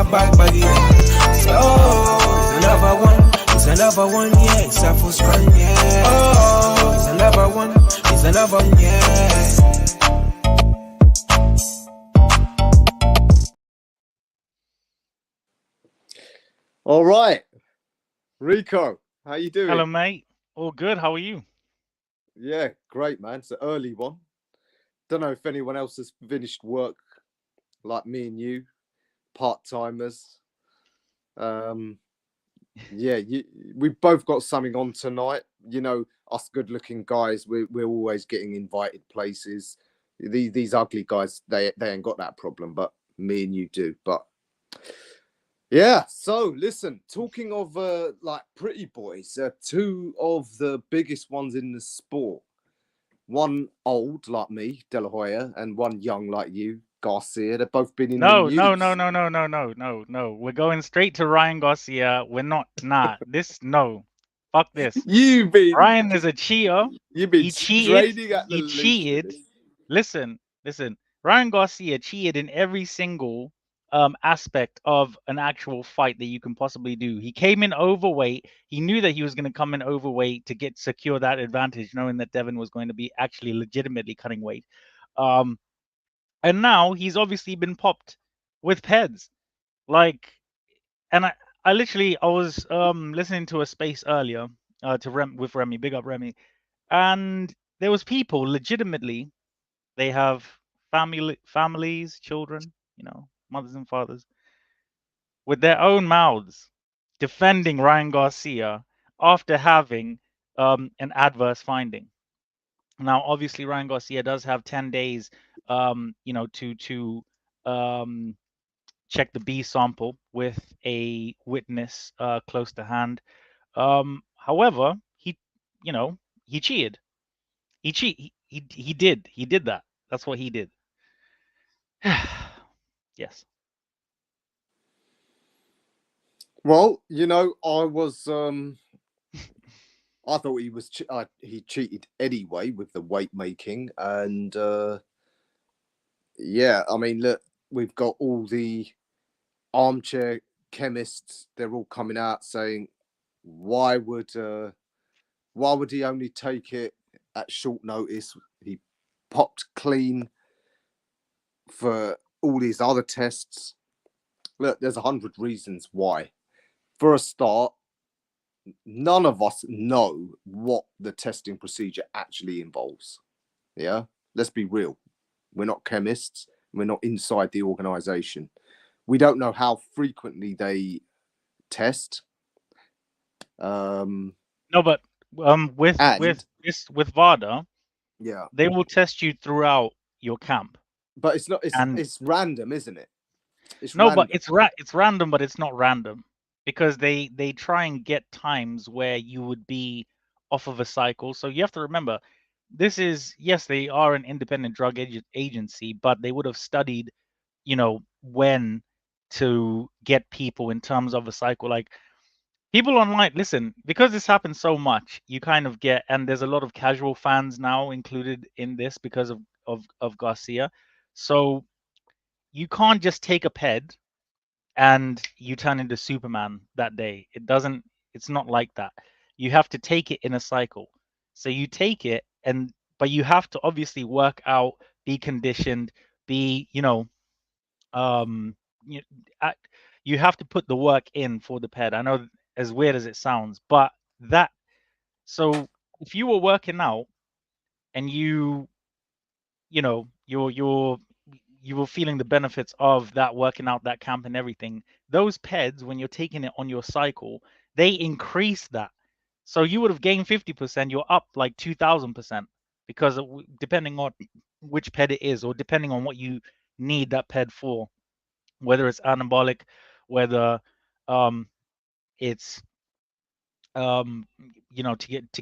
a bad body. Oh, it's another one. It's another one, yeah. It's a full strong, yeah. Oh, it's another one. It's another one, yeah. All right, Ricco, how you doing? Hello, mate. All good. How are you? Yeah, great, man. It's an early one. Don't know if anyone else has finished work like me and you, part timers. Um, yeah, we've both got something on tonight. You know, us good-looking guys, we're always getting invited places. These ugly guys, they ain't got that problem, but me and you do. But yeah, so listen, talking of like pretty boys, two of the biggest ones in the sport. One old like me, De La Hoya, and one young like you, Garcia. They've both been in the No, news. no, no, no, no, no, no, no, no. We're going straight to Ryan Garcia. We're not. Nah, no. Fuck this. You've been Ryan is a cheater. you've been He cheated. straining at the He leash for cheated. this. Listen. Ryan Garcia cheated in every single aspect of an actual fight that you can possibly do. He came in overweight. He knew that he was going to come in overweight to secure that advantage, knowing that Devin was going to be actually legitimately cutting weight. And now he's obviously been popped with PEDs. Like, and I was listening to a space earlier with Remy, big up Remy, and there was people legitimately, they have families, children, mothers and fathers, with their own mouths defending Ryan Garcia after having an adverse finding. Now, obviously, Ryan Garcia does have 10 days, to check the B sample with a witness close to hand. However, you know, he cheated. He did that. That's what he did. Yes. Well, you know, I thought he cheated anyway with the weight making, and yeah, I mean, look, we've got all the armchair chemists. They're all coming out saying, why would he only take it at short notice? He popped clean for all these other tests. Look, there's 100 reasons why. For a start, none of us know what the testing procedure actually involves. Yeah, let's be real. We're not chemists. We're not inside the organization. We don't know how frequently they test. No, but with VADA, yeah, they will test you throughout your camp. But it's not. It's random, isn't it? But it's random, but it's not random, because they try and get times where you would be off of a cycle. So you have to remember, yes, they are an independent drug agency, but they would have studied, when to get people in terms of a cycle. Like, people online, listen, because this happens so much, you kind of get, and there's a lot of casual fans now included in this because of Garcia. So you can't just take a PED and you turn into Superman that day. It's not like that. You have to take it in a cycle. So you take it, but you have to obviously work out, be conditioned, be, um, you, you have to put the work in for the PED. I know, as weird as it sounds, but so if you were working out and you were feeling the benefits of that working out, that camp and everything, those PEDs, when you're taking it on your cycle, they increase that. So you would have gained 50%, you're up like 2000%, because depending on which PED it is, or depending on what you need that PED for, whether it's anabolic, whether it's to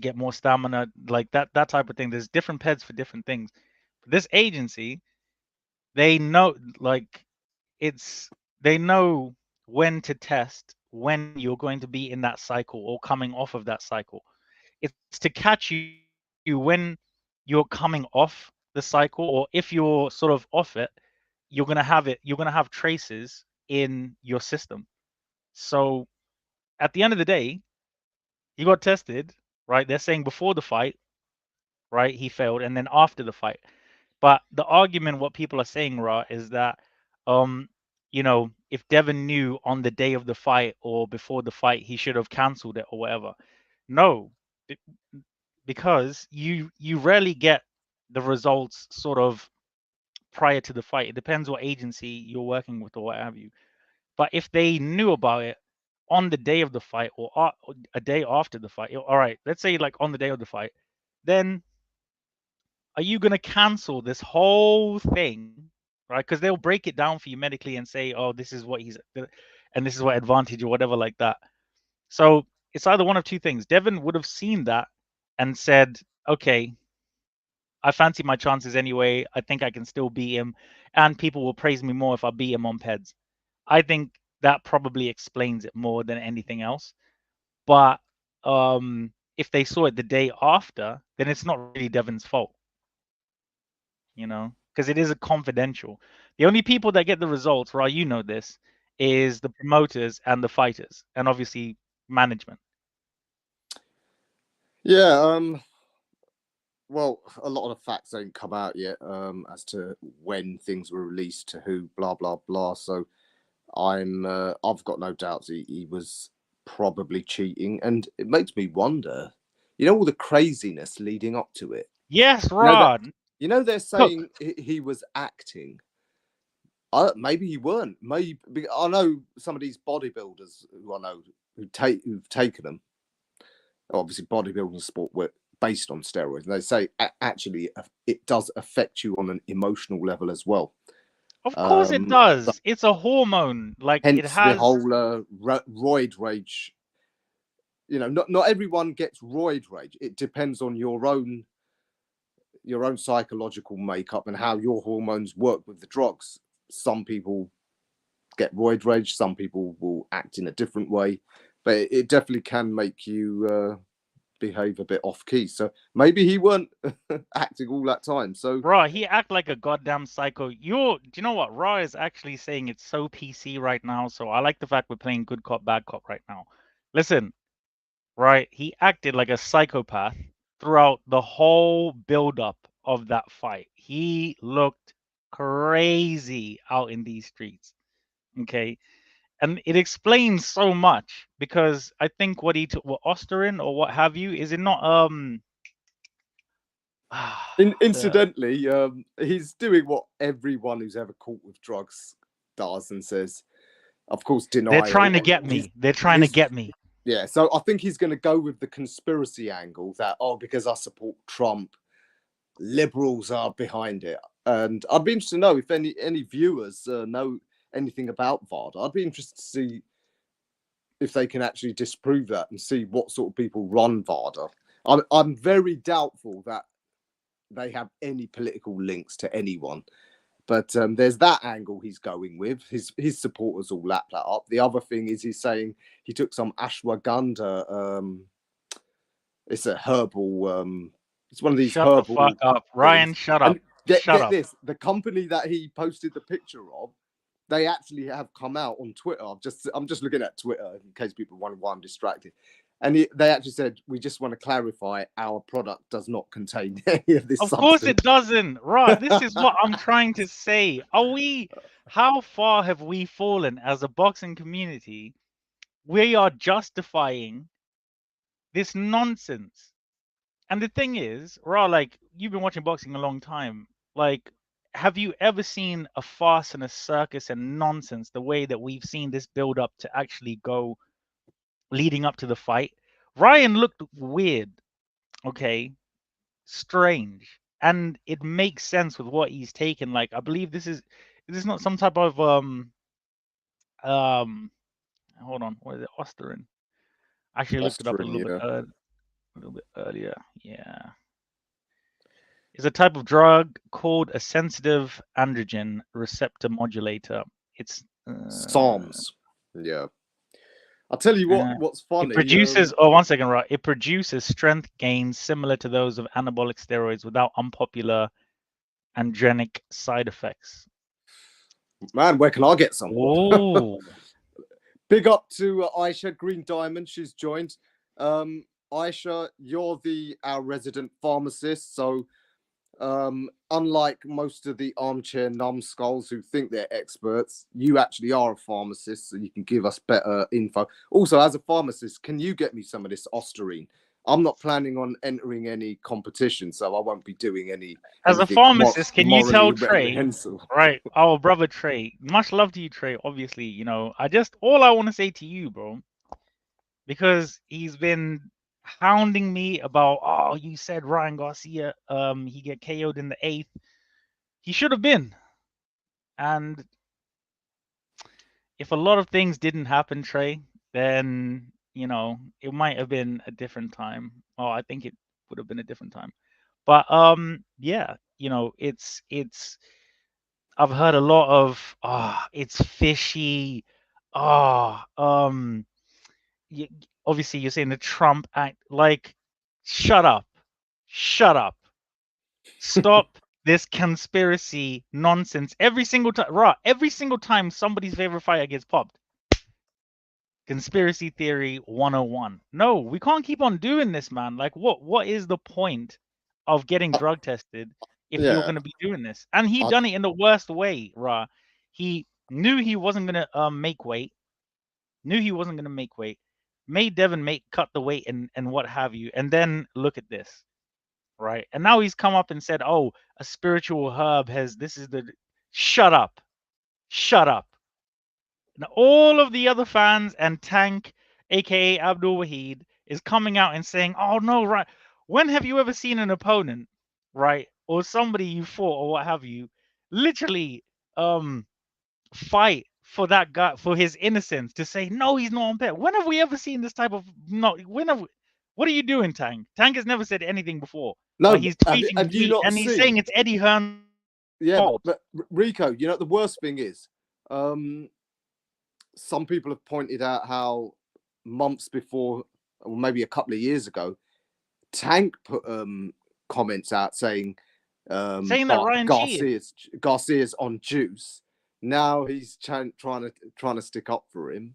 get more stamina, like that type of thing. There's different PEDs for different things. This agency, they know, like, they know when to test, when you're going to be in that cycle or coming off of that cycle. It's to catch you when you're coming off the cycle, or if you're sort of off it, you're going to have traces in your system. So at the end of the day, he got tested, right? They're saying before the fight, right, he failed, and then after the fight. But the argument, what people are saying, Ra, is that, if Devin knew on the day of the fight or before the fight, he should have cancelled it or whatever. No, because you rarely get the results sort of prior to the fight. It depends what agency you're working with or what have you. But if they knew about it on the day of the fight or a day after the fight, all right, let's say like on the day of the fight, then are you going to cancel this whole thing, right? Because they'll break it down for you medically and say, oh, this is what and this is what advantage or whatever like that. So it's either one of two things. Devin would have seen that and said, okay, I fancy my chances anyway. I think I can still beat him, and people will praise me more if I beat him on PEDs. I think that probably explains it more than anything else. But if they saw it the day after, then it's not really Devin's fault, because it is a confidential. The only people that get the results, right, this, is the promoters and the fighters, and obviously management. Yeah, well, a lot of the facts ain't come out yet as to when things were released to who, blah blah blah. So I've got no doubts he was probably cheating, and it makes me wonder, all the craziness leading up to it. Yes, Rod. They're saying he was acting. Maybe he weren't. Maybe I know some of these bodybuilders who I know who've taken them. Obviously, bodybuilding sport were based on steroids, and they say actually it does affect you on an emotional level as well. Of course it does. It's a hormone. Like, hence it has the whole roid rage. Not everyone gets roid rage. It depends on your own psychological makeup and how your hormones work with the drugs. Some people get roid rage. Some people will act in a different way, but it definitely can make you behave a bit off key. So maybe he weren't acting all that time. So Raw, he act like a goddamn psycho. Do you know what? Raw is actually saying it's so PC right now. So I like the fact we're playing good cop, bad cop right now. Listen, right? He acted like a psychopath throughout the whole build-up of that fight. He looked crazy out in these streets. Okay. And it explains so much, because I think what he took, what Osterin or what have you, is it not incidentally, he's doing what everyone who's ever caught with drugs does and says, of course, denial. They're trying to get me. They're trying to get me. Yeah, so I think he's going to go with the conspiracy angle that, because I support Trump, liberals are behind it. And I'd be interested to know if any viewers know anything about VADA. I'd be interested to see if they can actually disprove that and see what sort of people run VADA. I'm very doubtful that they have any political links to anyone. But there's that angle he's going with. His supporters all lap that up. The other thing is he's saying he took some ashwagandha. It's a herbal. It's one of these herbal. Shut the fuck up, Ryan. Shut up. Get this: the company that he posted the picture of, they actually have come out on Twitter. I'm just looking at Twitter in case people wonder why I'm distracted. And they actually said, we just want to clarify our product does not contain any of this. Of course it doesn't. Right. This is what I'm trying to say. How far have we fallen as a boxing community? We are justifying this nonsense. And the thing is, like, you've been watching boxing a long time. Like, have you ever seen a farce and a circus and nonsense the way that we've seen this build up to actually go leading up to the fight? Ryan looked weird, okay, strange, and it makes sense with what he's taken. Like, I believe this is not some type of hold on, what is it? Osterin. Actually, I looked it up a little bit earlier. Yeah, it's a type of drug called a sensitive androgen receptor modulator. It's SARMs. Yeah. I'll tell you what's funny. It produces, one second, right? It produces strength gains similar to those of anabolic steroids without unpopular androgenic side effects. Man, where can I get some? Oh, Big up to Aisha Green Diamond. She's joined. Aisha, you're our resident pharmacist. So, unlike most of the armchair numbskulls who think they're experts, you actually are a pharmacist, so you can give us better info. Also, as a pharmacist, can you get me some of this Ostarine? I'm not planning on entering any competition, so I won't be doing as a anything pharmacist, can you tell morally Trey, reprehensible. right? Our brother Trey, much love to you, Trey. Obviously, you know, all I want to say to you, bro, because he's been hounding me about, oh, you said Ryan Garcia, he get KO'd in the 8th. He should have been. And if a lot of things didn't happen, Trey, then, you know, it might have been a different time. Oh, I think it would have been a different time. But yeah, you know, it's I've heard a lot of it's fishy. Ah, obviously you're saying the Trump act, like, shut up. Shut up. Stop this conspiracy nonsense. Every single time somebody's favorite fighter gets popped. Conspiracy theory 101. No, we can't keep on doing this, man. Like, what is the point of getting drug tested if you're Yeah, going to be doing this? And he done it in the worst way, Ra. He knew he wasn't going to make weight. Made Devin cut the weight and what have you. And then look at this, right? And now he's come up and said, "Oh, a spiritual herb has shut up. Shut up." And all of the other fans and Tank, aka Abdul Wahid, is coming out and saying, "Oh no, right? When have you ever seen an opponent, right, or somebody you fought or what have you, literally fight for that guy, for his innocence, to say no, he's not on pet? When have we ever seen this type of what are you doing, Tank? Tank has never said anything before, no, but he's tweeting have you not and seen? He's saying it's Eddie Hearn's fault. But Rico, you know the worst thing is, some people have pointed out how months before, or maybe a couple of years ago, Tank put comments out saying that Ryan cheated. Garcia's on juice. Now he's trying to stick up for him.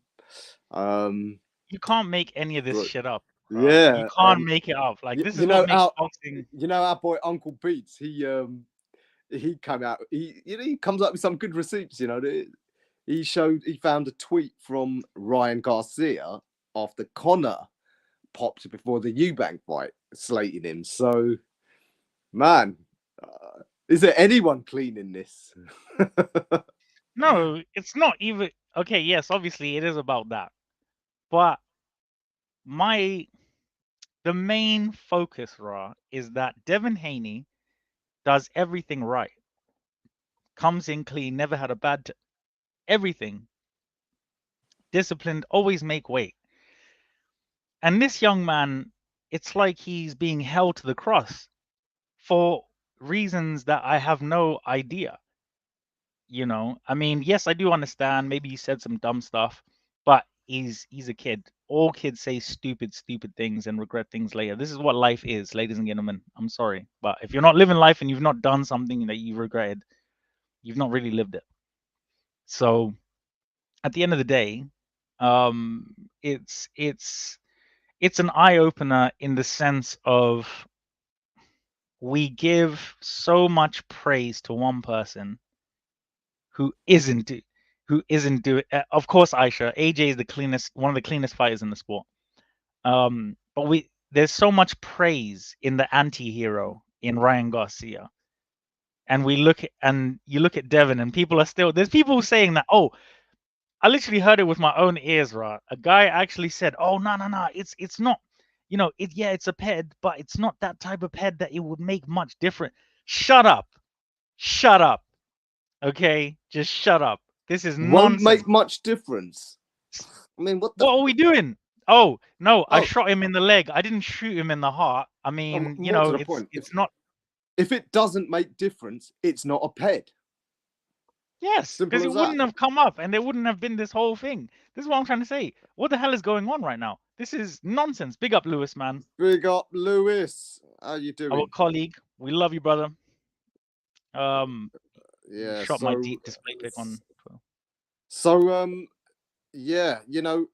You can't make any of this shit up. Bro. Yeah, you can't make it up. Like, this is what makes boxing. You know, our boy Uncle Beats. He came out. He comes up with some good receipts. You know, he found a tweet from Ryan Garcia after Connor popped before the Eubank fight, slating him. So, man, is there anyone clean in this? No, it's not even. Okay, yes, obviously it is about that. But the main focus, Raw, is that Devin Haney does everything right. Comes in clean, never had a bad everything. Disciplined, always make weight. And this young man, it's like he's being held to the cross for reasons that I have no idea. You know, I mean, yes, I do understand. Maybe he said some dumb stuff, but he's a kid. All kids say stupid things and regret things later. This is what life is, ladies and gentlemen. I'm sorry, but if you're not living life and you've not done something that you regretted, you've not really lived it. So, at the end of the day, it's an eye opener in the sense of we give so much praise to one person who isn't doing. Of course, Aisha, AJ is one of the cleanest fighters in the sport. But there's so much praise in the anti-hero in Ryan Garcia, and you look at Devin, and there's people saying that, oh, I literally heard it with my own ears, right? A guy actually said, oh, no, it's not, you know, it's a ped, but it's not that type of ped that it would make much difference. Shut up. Okay, just shut up. This is nonsense. Won't make much difference. I mean, what are we doing? Oh no, I shot him in the leg. I didn't shoot him in the heart. I mean, you know, it's not. If it doesn't make difference, it's not a ped. Yes, because it wouldn't have come up, and there wouldn't have been this whole thing. This is what I'm trying to say. What the hell is going on right now? This is nonsense. Big up, Lewis, man. Big up, Lewis. How you doing? Our colleague. We love you, brother. Yeah. Shot my deep display pic on So yeah, you know,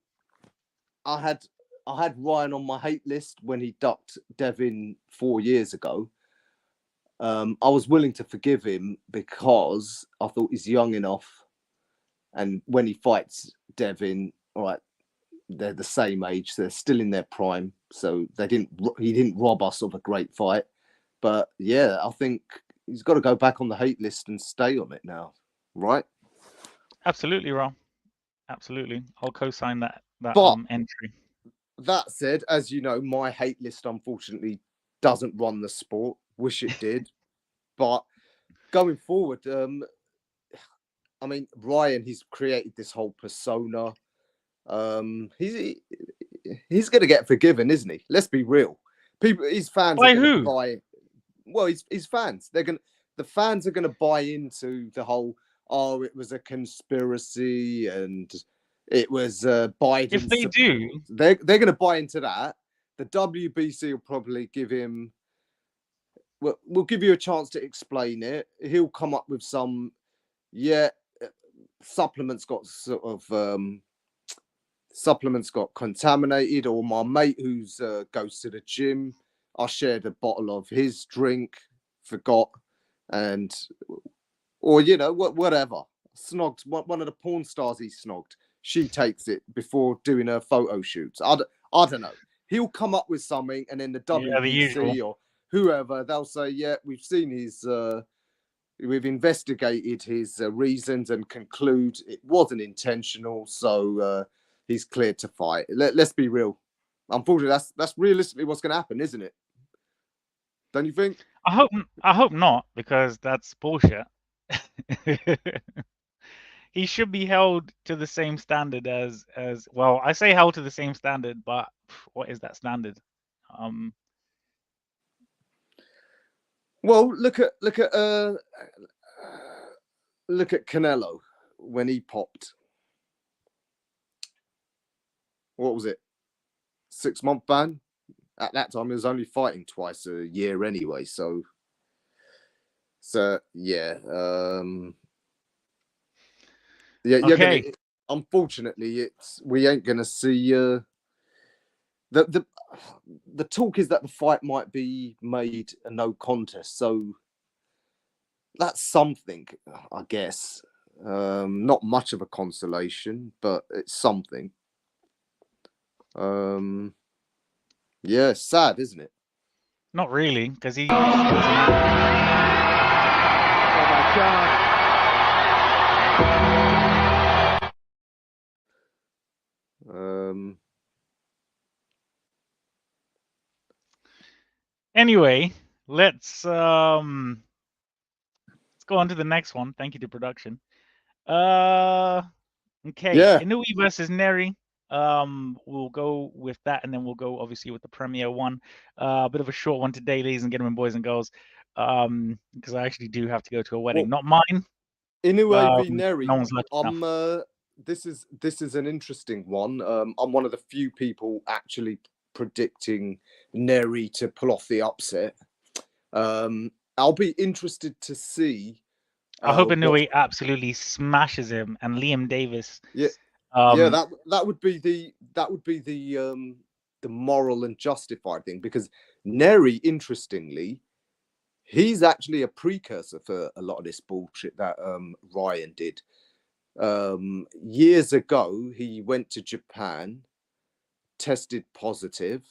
I had Ryan on my hate list when he ducked Devin 4 years ago. I was willing to forgive him because I thought he's young enough, and when he fights Devin, all right, they're the same age, so they're still in their prime, so he didn't rob us of a great fight. But yeah, I think he's got to go back on the hate list and stay on it now, right? Absolutely, Ron. Absolutely. I'll co-sign that But entry. that said, as you know, my hate list unfortunately doesn't run the sport. Wish it did. But going forward, I mean, Ryan, he's created this whole persona. He's going to get forgiven, isn't he? Let's be real. His fans By are going to who? buy. Well, his fans. The fans are going to buy into the whole. Oh, it was a conspiracy, and it was Biden. If they do, they're going to buy into that. The WBC will probably give him. We'll give you a chance to explain it. He'll come up with some. Yeah, supplements got contaminated, or my mate who's goes to the gym, I shared a bottle of his drink, forgot, and or you know whatever, snogged one of the porn stars he snogged. She takes it before doing her photo shoots. I don't know. He'll come up with something, and then the WBC or whoever, they'll say, yeah, we've seen his. We've investigated his reasons and conclude it wasn't intentional, so he's cleared to fight. Let's be real. Unfortunately, that's realistically what's going to happen, isn't it? Don't you think? I hope not, because that's bullshit. He should be held to the same standard as well. I say held to the same standard, but what is that standard? Well, look at Canelo when he popped. What was it? 6-month ban. At that time, he was only fighting twice a year anyway. So yeah, yeah. Okay. Unfortunately, we ain't gonna see. The talk is that the fight might be made a no contest. So that's something, I guess. Not much of a consolation, but it's something. Yeah, sad, isn't it? Not really, because he. Oh my God. Anyway, let's go on to the next one. Thank you to production. Okay. Yeah. Inoue versus Nery. We'll go with that, and then we'll go obviously with the premier one. A bit of a short one today, ladies and gentlemen, boys and girls. Because I actually do have to go to a wedding, not mine. Inoue v Nery. No one's lucky enough. This is an interesting one. I'm one of the few people actually predicting Nery to pull off the upset. I'll be interested to see. I hope Inoue absolutely smashes him, and Liam Davis. Yeah, yeah. That would be the moral and justified thing, because Nery, interestingly, he's actually a precursor for a lot of this bullshit that Ryan did. Years ago, he went to Japan, tested positive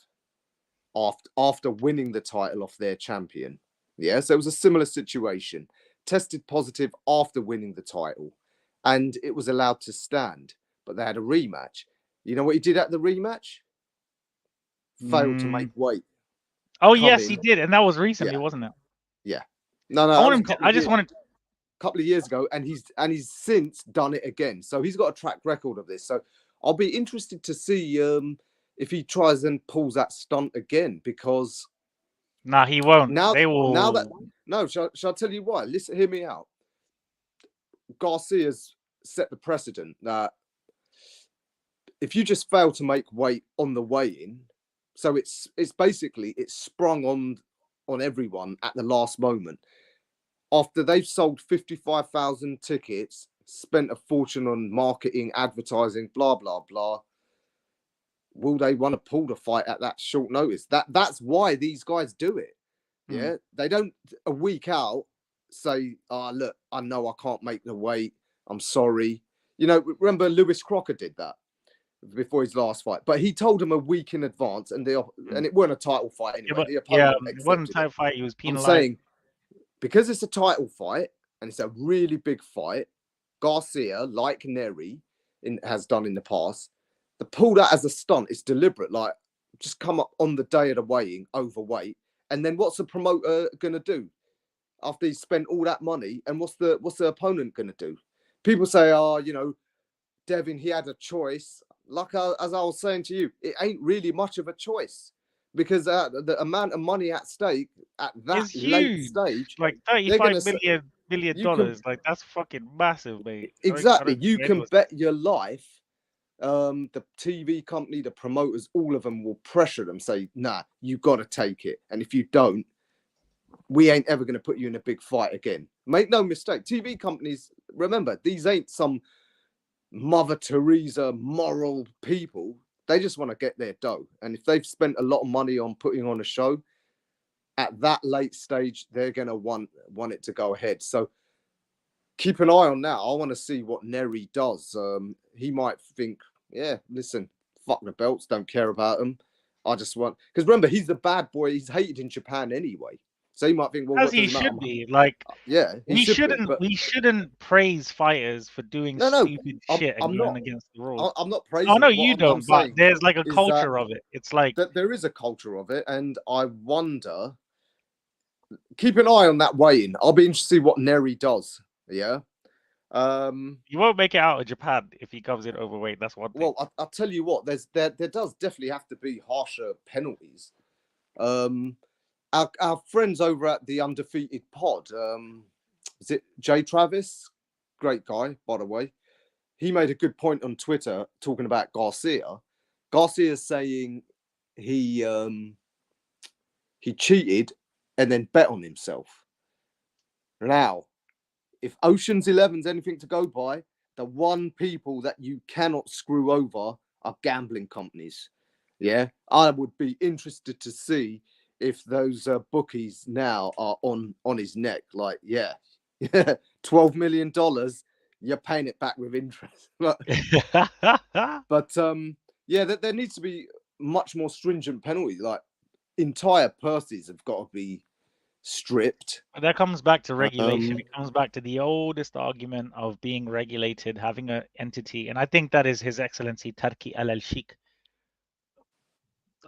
after winning the title off their champion. Yeah, so it was a similar situation. Tested positive after winning the title, and it was allowed to stand, but they had a rematch. You know what he did at the rematch? Failed to make weight. Oh, yes, he did, and that was recently, wasn't it? Yeah. No. I just wanted a couple of years ago, and he's since done it again. So he's got a track record of this. So I'll be interested to see if he tries and pulls that stunt again, because nah, he won't. Now they will. Shall I tell you why? Listen, hear me out. Garcia's set the precedent that if you just fail to make weight on the weigh-in, so it's basically sprung on everyone at the last moment. After they've sold 55,000 tickets, spent a fortune on marketing, advertising, blah, blah, blah. Will they want to pull the fight at that short notice? That's why these guys do it. Yeah. They don't a week out say, look, I know I can't make the weight. I'm sorry. You know, remember Lewis Crocker did that before his last fight, but he told him a week in advance, and it weren't a title fight anyway. The opponent it wasn't a title fight. He was penalized. I'm saying, because it's a title fight and it's a really big fight, Garcia, like Nery has done in the past, to pull that as a stunt, it's deliberate. Like, just come up on the day of the weighing overweight, and then what's the promoter gonna do after he's spent all that money? And what's the opponent gonna do? People say, you know, Devin, he had a choice. Like as I was saying to you, it ain't really much of a choice, because the amount of money at stake at that late stage, like $35 million, like that's fucking massive, mate. Exactly. You can bet your life. The TV company, the promoters, all of them will pressure them, say, nah, you got to take it. And if you don't, we ain't ever going to put you in a big fight again. Make no mistake. TV companies, remember, these ain't some Mother Teresa moral people. They just want to get their dough. And if they've spent a lot of money on putting on a show, at that late stage, they're going to want it to go ahead. So keep an eye on that. I want to see what Nery does. He might think, yeah, listen, fuck the belts, don't care about them. I just want, because remember, he's the bad boy. He's hated in Japan anyway. So he might think, well, as he should be. Like, yeah, we shouldn't praise fighters for doing stupid shit and going against the rules. I'm not praising. Oh no, you don't. But there's like a culture of it. It's like that there is a culture of it, and I wonder. Keep an eye on that weigh-in. I'll be interested to see what Nery does. Yeah. You won't make it out of Japan if he comes in overweight. That's one thing. Well, I'll tell you what. There does definitely have to be harsher penalties. Our friends over at the Undefeated Pod, is it Jay Travis? Great guy, by the way. He made a good point on Twitter talking about Garcia. Garcia saying he cheated and then bet on himself. Now, if Ocean's 11's anything to go by, the one people that you cannot screw over are gambling companies. Yeah, I would be interested to see if those bookies now are on his neck. Like, yeah, $12 million, you're paying it back with interest. But yeah, there needs to be much more stringent penalties. Like, entire purses have got to be stripped. That comes back to regulation. It comes back to the oldest argument of being regulated, having an entity, and I think that is His Excellency Turki Al-Sheikh.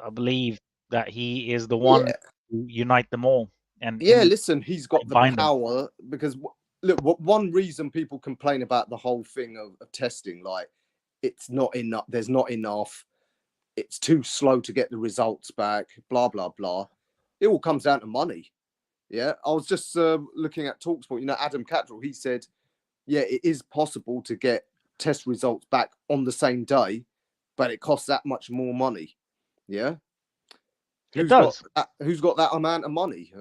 I believe that he is the one to unite them all. And listen, he's got the power, because look, one reason people complain about the whole thing of testing, like, it's not enough, there's not enough, it's too slow to get the results back, blah, blah, blah. It all comes down to money. Yeah, I was just looking at TalkSport. You know, Adam Cattrall, he said, yeah, it is possible to get test results back on the same day, but it costs that much more money. Yeah, who's got that amount of money?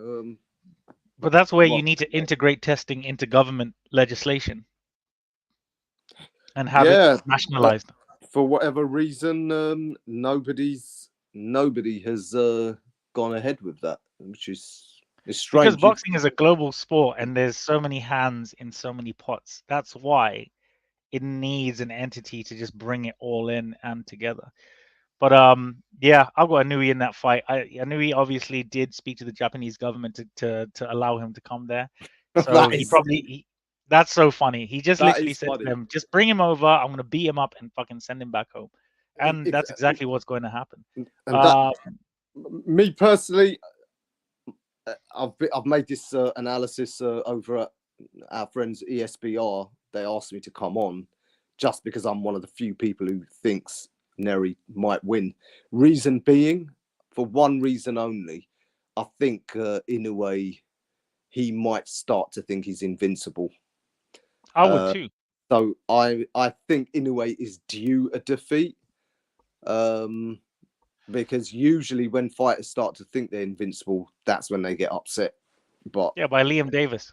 But that's where you need to integrate testing into government legislation and have it nationalized. For whatever reason, nobody has gone ahead with that, which is strange. Because boxing is a global sport and there's so many hands in so many pots. That's why it needs an entity to just bring it all in and together. But yeah, I've got Inoue in that fight. Inoue obviously did speak to the Japanese government to allow him to come there. So that's so funny. He just literally said to them, just bring him over. I'm going to beat him up and fucking send him back home. And that's exactly what's going to happen. And me personally, I've made this analysis over at our friends ESBR. They asked me to come on just because I'm one of the few people who thinks Nery might win. Reason being, for one reason only, I think Inoue, he might start to think he's invincible. I would too. So I think Inoue is due a defeat. Because usually when fighters start to think they're invincible, that's when they get upset. But yeah, by Liam Davis.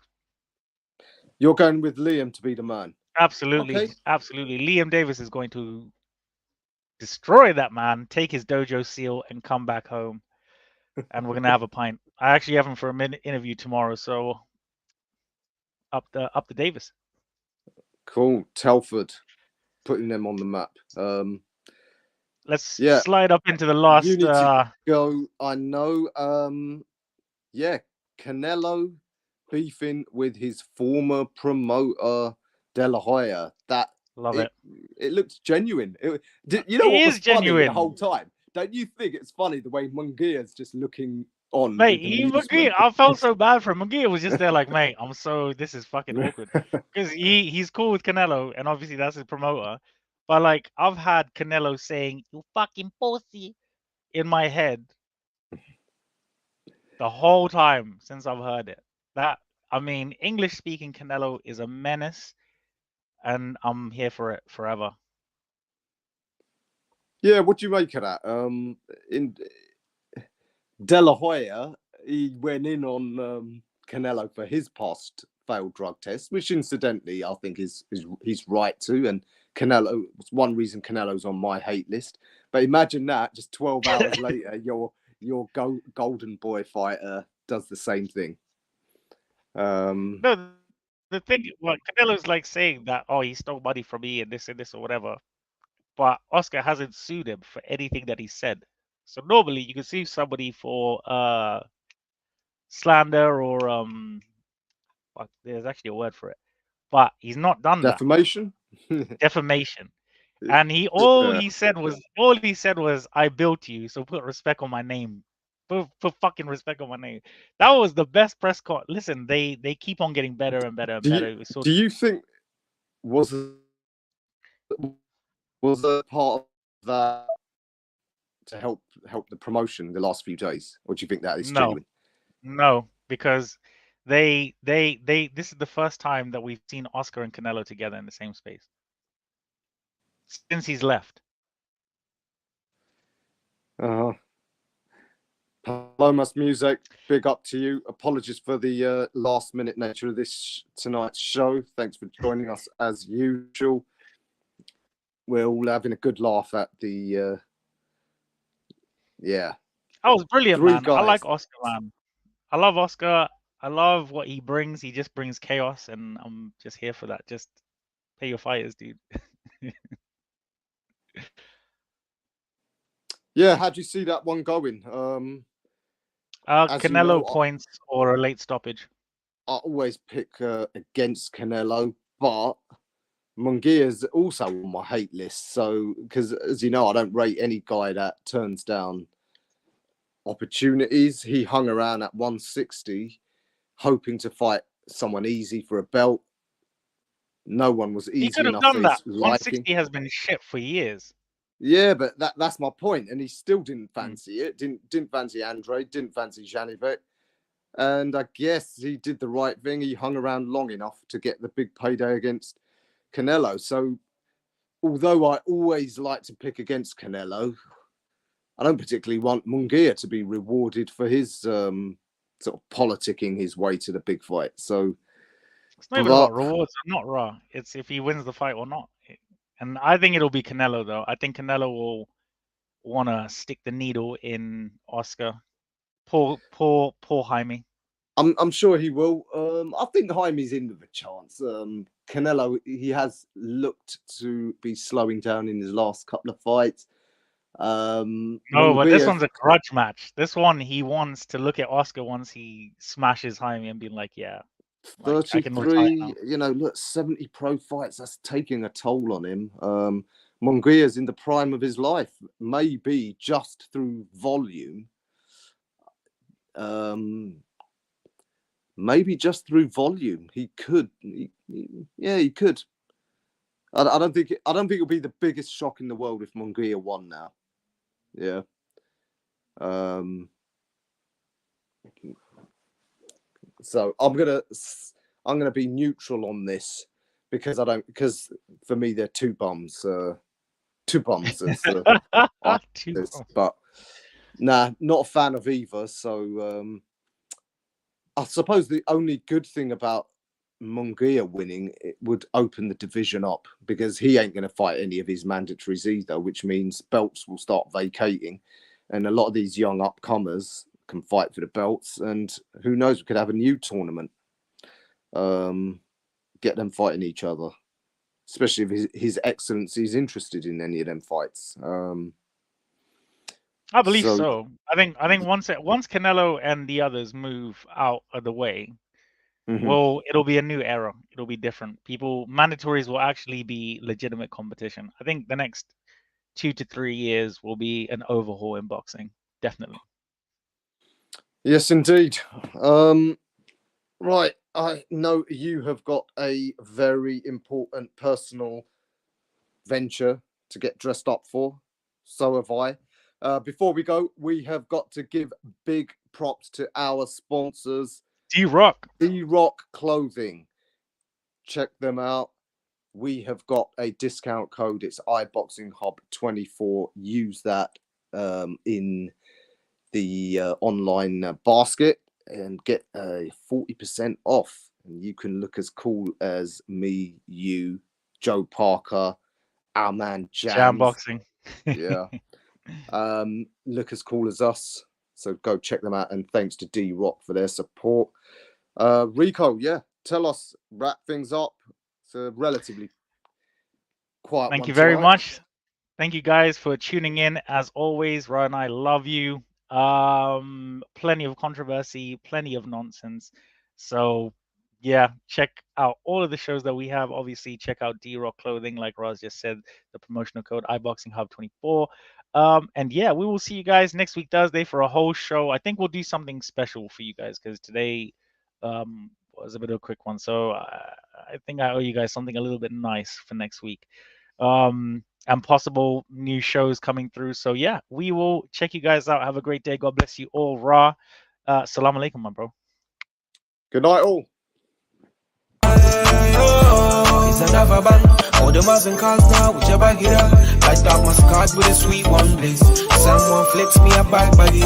You're going with Liam to be the man. Absolutely, Okay. absolutely. Liam Davis is going to destroy that man, take his dojo seal, and come back home. And we're gonna have a pint. I actually have him for a minute interview tomorrow, so up the Davis. Cool. Telford, putting them on the map. Let's Yeah. slide up into the last. You need to go. I know. Yeah. Canelo beefing with his former promoter De La Hoya. That Love it. it looked genuine. You know It what is was funny the genuine. whole time? Don't you think it's funny the way Munguia's just looking on Mate, with amusement? I felt so bad for him. Munguia was just there like, mate, this is fucking awkward. Because he's cool with Canelo, and obviously that's his promoter. But like, I've had Canelo saying, "You fucking pussy," in my head the whole time since I've heard it. English speaking Canelo is a menace, and I'm here for it forever. Yeah, what do you make of that? In De La Hoya, he went in on Canelo for his past failed drug test, which incidentally I think is he's right to. And Canelo, it's one reason Canelo's on my hate list. But imagine that just 12 hours later, your golden boy fighter does the same thing. No, the thing, what Canelo's like saying that, oh, he stole money from me and this or whatever. But Oscar hasn't sued him for anything that he said. So normally you can sue somebody for slander or there's actually a word for it. But he's not done Defamation? that. Defamation. And all Yeah. he said was I built you, so put respect on my name. Put fucking respect on my name. That was the best press con. Listen, they keep on getting better and better and better. It was Do you think was a part of that to help the promotion the last few days, or do you think that is genuine? No, because they this is the first time that we've seen Oscar and Canelo together in the same space since he's left. Palomas Music, big up to you. Apologies for the last minute nature of this tonight's show. Thanks for joining us as usual. We're all having a good laugh at the yeah. That was brilliant, Three man. guys. I like Oscar, man. I love Oscar. I love what he brings. He just brings chaos, and I'm just here for that. Just pay your fighters, dude. Yeah, how do you see that one going? Canelo, you know, points or a late stoppage. I always pick against Canelo, but Munguia's also on my hate list. So, because as you know, I don't rate any guy that turns down opportunities. He hung around at 160, hoping to fight someone easy for a belt. No one was easy. He could have done that. 160 has been shit for years. Yeah, but that's my point. And he still didn't fancy it. Didn't fancy Andre. Didn't fancy Janivet. And I guess he did the right thing. He hung around long enough to get the big payday against Canelo. So, although I always like to pick against Canelo, I don't particularly want Munguia to be rewarded for his sort of politicking his way to the big fight. So, it's not even about rewards or not, raw. It's if he wins the fight or not. And I think it'll be Canelo, though. I think Canelo will want to stick the needle in Oscar. Poor Jaime. I'm sure he will. I think Jaime's in with a chance. Canelo, he has looked to be slowing down in his last couple of fights. No, but this one's a grudge match. This one, he wants to look at Oscar once he smashes Jaime and be like, yeah. 33, you know, look, 70 pro fights, that's taking a toll on him. Munguia's in the prime of his life, maybe just through volume. Maybe just through volume, he could. Yeah, he could. I don't think it'll be the biggest shock in the world if Munguia won now. Yeah. So I'm gonna be neutral on this because for me they're two bums. But nah, not a fan of either. So I suppose the only good thing about Munguia winning, it would open the division up, because he ain't going to fight any of his mandatories either, which means belts will start vacating, and a lot of these young upcomers can fight for the belts, and who knows, we could have a new tournament, get them fighting each other, especially if his Excellency is interested in any of them fights. I believe so. I think once Canelo and the others move out of the way, well, it'll be a new era. It'll be different. Mandatories will actually be legitimate competition. I think the next 2 to 3 years will be an overhaul in boxing. Definitely. Yes, indeed. Right. I know you have got a very important personal venture to get dressed up for. So have I. Before we go, we have got to give big props to our sponsors. D-Rock Clothing. Check them out. We have got a discount code. It's iBoxingHub24. Use that in the online basket and get a 40% off. And you can look as cool as me, you, Joe Parker, our man Jam Boxing. Yeah. Look as cool as us. So go check them out. And thanks to D-Rock for their support. Ricco, yeah, tell us, wrap things up. It's a relatively quiet one. Thank you very much. Thank you guys for tuning in. As always, Ryan and I love you. Plenty of controversy, plenty of nonsense. So yeah, check out all of the shows that we have. Obviously, check out D-Rock Clothing, like Roz just said, the promotional code iBoxingHub24. And yeah, we will see you guys next week, Thursday, for a whole show. I think we'll do something special for you guys, because today was a bit of a quick one. So I think I owe you guys something a little bit nice for next week. And possible new shows coming through. So yeah, we will check you guys out. Have a great day. God bless you all. Ra. Salam alaikum, my bro. Good night, all. It's another bang. All the Muslim cars now, whichever hit up. Light up my scars with a sweet one, please. Someone flips me a back body.